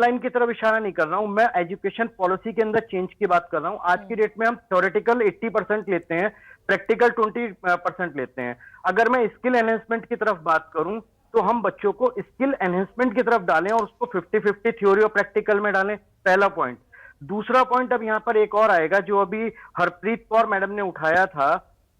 Line की तरफ इशारा नहीं कर रहा हूं, मैं एजुकेशन पॉलिसी के अंदर चेंज की बात कर रहा हूं। आज की डेट में हम थ्योरेटिकल 80% लेते हैं, प्रैक्टिकल 20% लेते हैं। अगर मैं स्किल एनहेंसमेंट की तरफ बात करूं तो हम बच्चों को स्किल एनहेंसमेंट की तरफ डालें और उसको 50-50 थ्योरी और प्रैक्टिकल में डालें, पहला पॉइंट। दूसरा पॉइंट अब यहां पर एक और आएगा जो अभी हरप्रीत कौर मैडम ने उठाया था।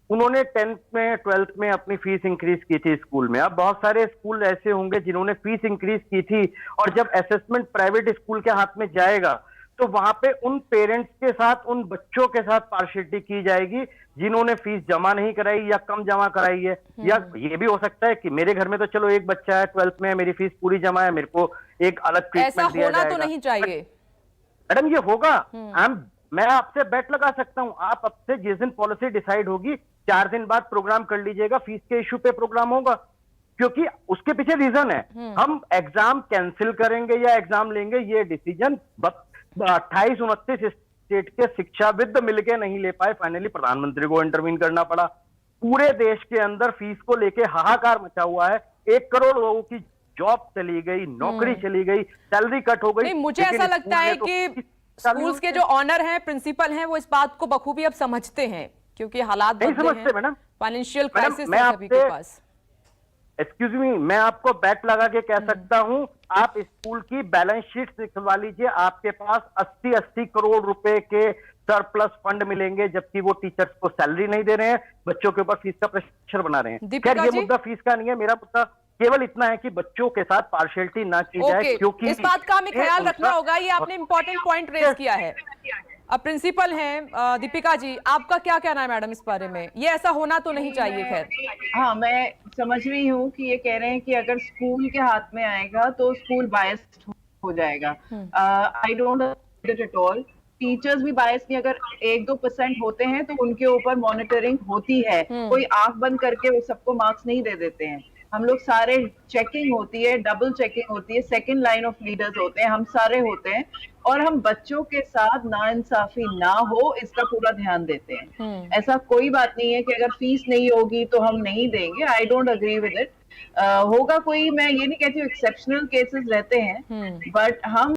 उन्होंने 10th में 12th में अपनी फीस इंक्रीज की थी स्कूल में। अब बहुत सारे स्कूल ऐसे होंगे जिन्होंने फीस इंक्रीज की थी और जब असेसमेंट प्राइवेट स्कूल के हाथ में जाएगा तो वहां पे उन पेरेंट्स के साथ, उन बच्चों के साथ पार्शियलिटी की जाएगी जिन्होंने फीस जमा नहीं कराई या कम जमा कराई है। या ये भी हो सकता है कि मेरे घर में तो चलो एक बच्चा है, 12th में, मेरी फीस पूरी जमा है, मेरे को एक अलग ट्रीटमेंट दिया जाएगा। ऐसा होना तो नहीं चाहिए मैडम, ये होगा। मैं आपसे बेट लगा सकता हूं, आप अब से जिस दिन पॉलिसी डिसाइड होगी 4 दिन बाद प्रोग्राम कर लीजिएगा, फीस के इश्यू पे प्रोग्राम होगा, क्योंकि उसके पीछे रीजन है। हम एग्जाम कैंसिल करेंगे या एग्जाम लेंगे, ये डिसीजन 28-29 स्टेट के शिक्षाविद मिलके नहीं ले पाए, फाइनली प्रधानमंत्री को इंटरवीन करना पड़ा। पूरे देश के अंदर फीस को लेके हाहाकार मचा हुआ है। 1 करोड़ लोगों की जॉब चली गई, नौकरी चली गई, सैलरी कट हो गई। नहीं, मुझे ऐसा लगता है कि स्कूल्स के जो ऑनर हैं, प्रिंसिपल हैं, वो इस बात को बखूबी अब समझते हैं, क्योंकि हालात नहीं समझते मैडम। फाइनेंशियल क्राइसिस है सभी के पास। एक्सक्यूज मी, मैं आपको बैट लगा के कह सकता हूं, आप स्कूल की बैलेंस शीट दिखवा लीजिए, आपके पास 80-80 करोड़ रुपए के सरप्लस फंड मिलेंगे, जबकि वो टीचर्स को सैलरी नहीं दे रहे हैं, बच्चों के ऊपर फीस का प्रेशर बना रहे हैं। खैर, ये मुद्दा फीस का नहीं है, मेरा मुद्दा केवल इतना है कि बच्चों के साथ पार्शियलिटी ना की जाए, क्योंकि इस बात का हमें ख्याल रखना होगा। ये आपने इंपॉर्टेंट पॉइंट रेज किया है। अब प्रिंसिपल हैं दीपिका जी, आपका क्या कहना है मैडम इस बारे में? ये ऐसा होना तो नहीं चाहिए। खैर, हाँ, मैं समझ रही हूँ कि ये कह रहे हैं कि अगर स्कूल के हाथ में आएगा तो स्कूल बायस्ड हो जाएगा। I don't it at all. Teachers भी बायस नहीं, अगर 1-2% होते हैं तो उनके ऊपर मॉनिटरिंग होती है। कोई आंख बंद करके वो सबको मार्क्स नहीं दे देते हैं। हम लोग सारे चेकिंग होती है, डबल चेकिंग होती है, सेकंड लाइन ऑफ लीडर्स होते हैं, हम सारे होते हैं, और हम बच्चों के साथ नाइंसाफी ना हो इसका पूरा ध्यान देते हैं। ऐसा कोई बात नहीं है कि अगर फीस नहीं होगी तो हम नहीं देंगे। I don't agree with it. होगा कोई, मैं ये नहीं कहती हूँ, एक्सेप्शनल केसेस रहते हैं, बट हम